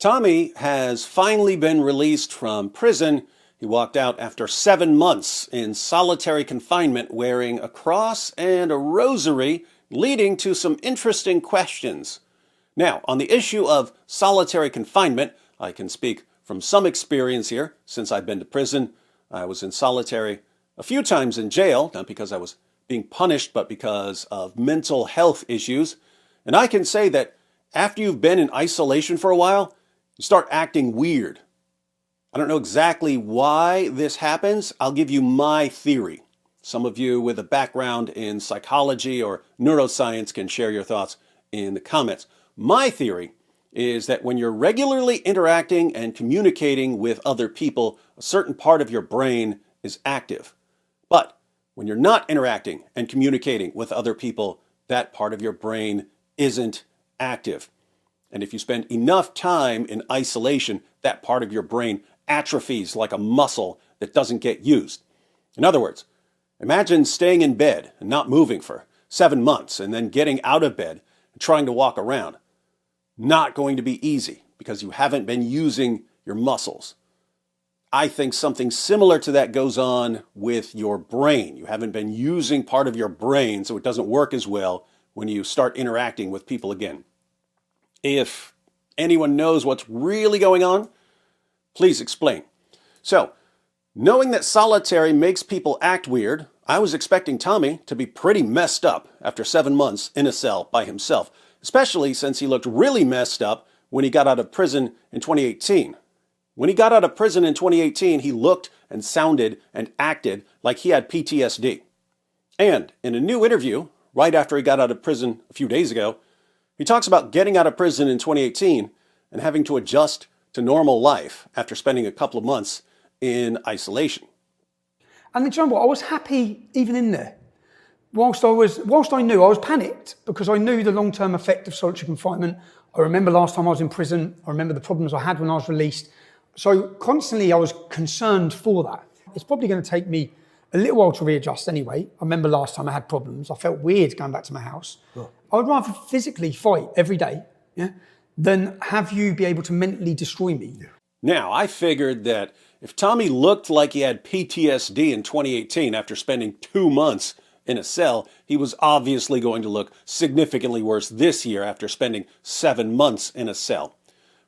Tommy has finally been released from prison. He walked out after 7 months in solitary confinement wearing a cross and a rosary, leading to some interesting questions. Now, on the issue of solitary confinement, I can speak from some experience here since I've been to prison. I was in solitary a few times in jail, not because I was being punished, but because of mental health issues. And I can say that after you've been in isolation for a while, you start acting weird. I don't know exactly why this happens. I'll give you my theory. Some of you with a background in psychology or neuroscience can share your thoughts in the comments. My theory is that when you're regularly interacting and communicating with other people, a certain part of your brain is active. But when you're not interacting and communicating with other people, that part of your brain isn't active. And if you spend enough time in isolation, that part of your brain atrophies like a muscle that doesn't get used. In other words, imagine staying in bed and not moving for 7 months and then getting out of bed and trying to walk around. Not going to be easy because you haven't been using your muscles. I think something similar to that goes on with your brain. You haven't been using part of your brain, so it doesn't work as well when you start interacting with people again. If anyone knows what's really going on, please explain. So, knowing that solitary makes people act weird, I was expecting Tommy to be pretty messed up after 7 months in a cell by himself, especially since he looked really messed up when he got out of prison in 2018. When he got out of prison in 2018, he looked and sounded and acted like he had PTSD. And in a new interview, right after he got out of prison a few days ago, he talks about getting out of prison in 2018 and having to adjust to normal life after spending a couple of months in isolation. And do you know what? I was happy even in there. Whilst I knew, I was panicked because I knew the long-term effect of solitary confinement. I remember last time I was in prison. I remember the problems I had when I was released. So constantly I was concerned for that. It's probably going to take me a little while to readjust anyway. I remember last time I had problems. I felt weird going back to my house. Sure. I would rather physically fight every day, than have you be able to mentally destroy me. Yeah. Now, I figured that if Tommy looked like he had PTSD in 2018 after spending 2 months in a cell, he was obviously going to look significantly worse this year after spending 7 months in a cell.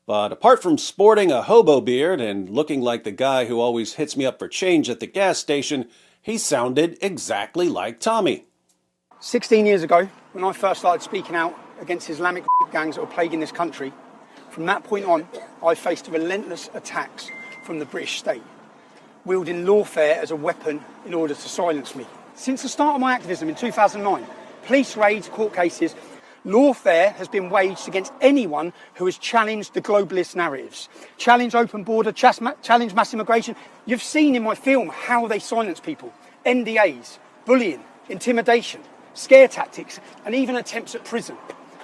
But apart from sporting a hobo beard and looking like the guy who always hits me up for change at the gas station, he sounded exactly like Tommy. 16 years ago, when I first started speaking out against Islamic gangs that were plaguing this country, from that point on, I faced relentless attacks from the British state, wielding lawfare as a weapon in order to silence me. Since the start of my activism in 2009, police raids, court cases, lawfare has been waged against anyone who has challenged the globalist narratives, challenged open border, challenged mass immigration. You've seen in my film how they silence people, NDAs, bullying, intimidation, scare tactics, and even attempts at prison.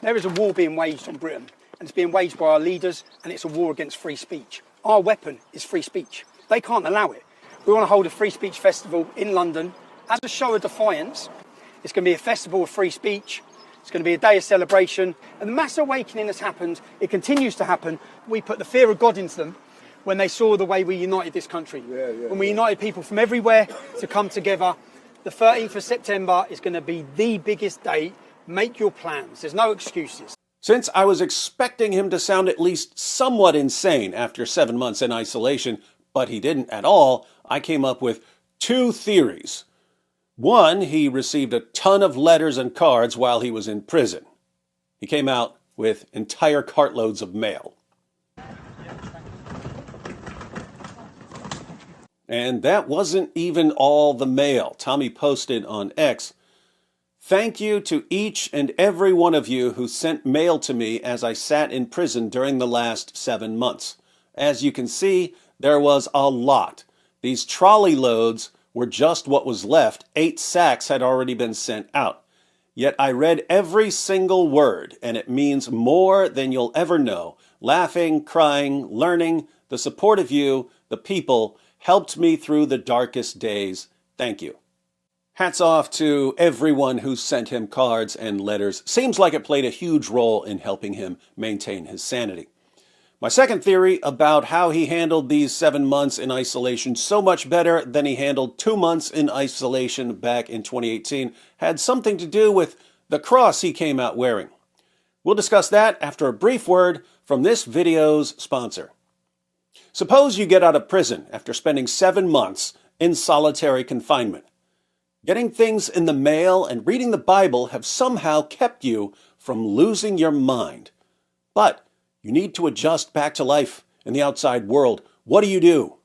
There is a war being waged on Britain, and it's being waged by our leaders, and it's a war against free speech. Our weapon is free speech. They can't allow it. We want to hold a free speech festival in London as a show of defiance. It's going to be a festival of free speech. It's going to be a day of celebration. And the mass awakening has happened. It continues to happen. We put the fear of God into them when they saw the way we united this country. When we united people from everywhere to come together. The 13th of September is going to be the biggest day. Make your plans. There's no excuses. Since I was expecting him to sound at least somewhat insane after 7 months in isolation, but he didn't at all, I came up with 2 theories. One, he received a ton of letters and cards while he was in prison. He came out with entire cartloads of mail. And that wasn't even all the mail. Tommy posted on X, "Thank you to each and every one of you who sent mail to me as I sat in prison during the last 7 months. As you can see, there was a lot. These trolley loads were just what was left. 8 sacks had already been sent out. Yet I read every single word, and it means more than you'll ever know. Laughing, crying, learning, the support of you, the people, helped me through the darkest days. Thank you." Hats off to everyone who sent him cards and letters. Seems like it played a huge role in helping him maintain his sanity. My second theory about how he handled these 7 months in isolation so much better than he handled 2 months in isolation back in 2018 had something to do with the cross he came out wearing. We'll discuss that after a brief word from this video's sponsor. Suppose you get out of prison after spending 7 months in solitary confinement. Getting things in the mail and reading the Bible have somehow kept you from losing your mind. But you need to adjust back to life in the outside world. What do?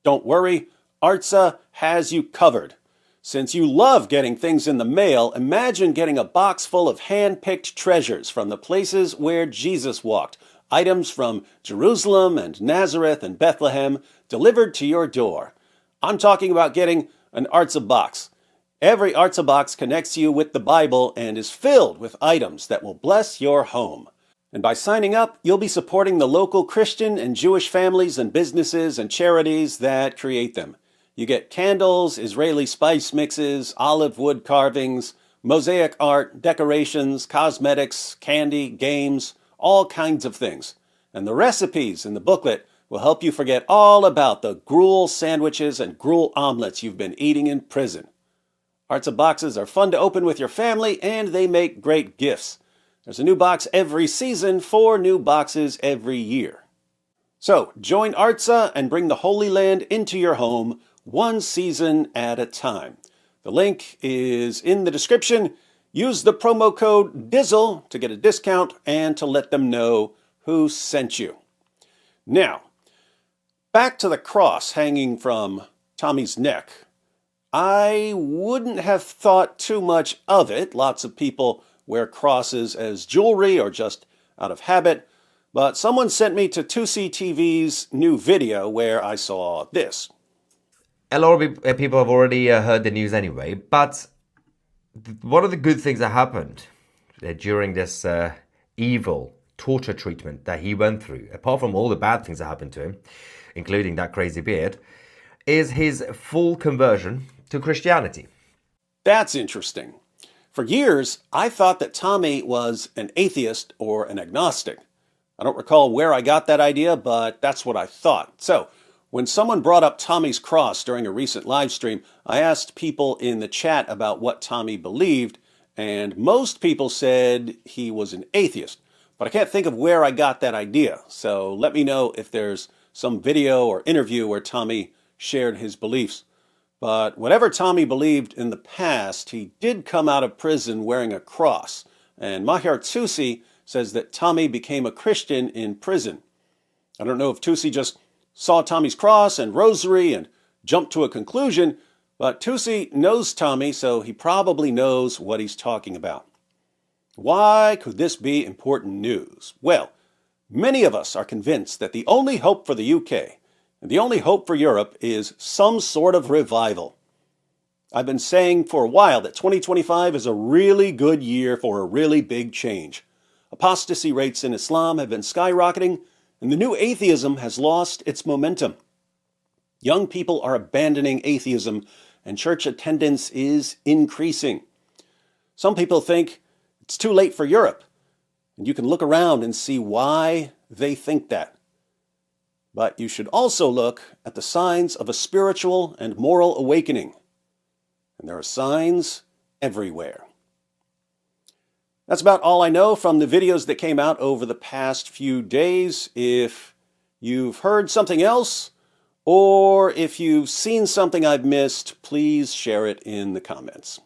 Don't worry, Artza has you covered. Since you love getting things in the mail, imagine getting a box full of hand-picked treasures from the places where Jesus walked. Items from Jerusalem and Nazareth and Bethlehem delivered to your door. I'm talking about getting an Artza box. Every Artza box connects you with the Bible and is filled with items that will bless your home. And by signing up, you'll be supporting the local Christian and Jewish families and businesses and charities that create them. You get candles, Israeli spice mixes, olive wood carvings, mosaic art, decorations, cosmetics, candy, games, all kinds of things. And the recipes in the booklet will help you forget all about the gruel sandwiches and gruel omelets you've been eating in prison. Artza boxes are fun to open with your family, and they make great gifts. There's a new box every season, 4 new boxes every year. So, join Artza and bring the Holy Land into your home, 1 season at a time. The link is in the description. Use the promo code DIZZLE to get a discount and to let them know who sent you. Now, back to the cross hanging from Tommy's neck. I wouldn't have thought too much of it. Lots of people wear crosses as jewelry or just out of habit. But someone sent me to 2C TV's new video where I saw this. A lot of people have already heard the news anyway, but one of the good things that happened during this evil torture treatment that he went through, apart from all the bad things that happened to him, including that crazy beard, is his full conversion to Christianity. That's interesting. For years, I thought that Tommy was an atheist or an agnostic. I don't recall where I got that idea, but that's what I thought. So, when someone brought up Tommy's cross during a recent live stream, I asked people in the chat about what Tommy believed, and most people said he was an atheist. But I can't think of where I got that idea, so let me know if there's some video or interview where Tommy shared his beliefs. But whatever Tommy believed in the past, he did come out of prison wearing a cross. And Mahir Tusi says that Tommy became a Christian in prison. I don't know if Tusi just saw Tommy's cross and rosary and jumped to a conclusion, but Tusi knows Tommy, so he probably knows what he's talking about. Why could this be important news? Well, many of us are convinced that the only hope for the UK and the only hope for Europe is some sort of revival. I've been saying for a while that 2025 is a really good year for a really big change. Apostasy rates in Islam have been skyrocketing, and the new atheism has lost its momentum. Young people are abandoning atheism, and church attendance is increasing. Some people think it's too late for Europe, and you can look around and see why they think that. But you should also look at the signs of a spiritual and moral awakening. And there are signs everywhere. That's about all I know from the videos that came out over the past few days. If you've heard something else, or if you've seen something I've missed, please share it in the comments.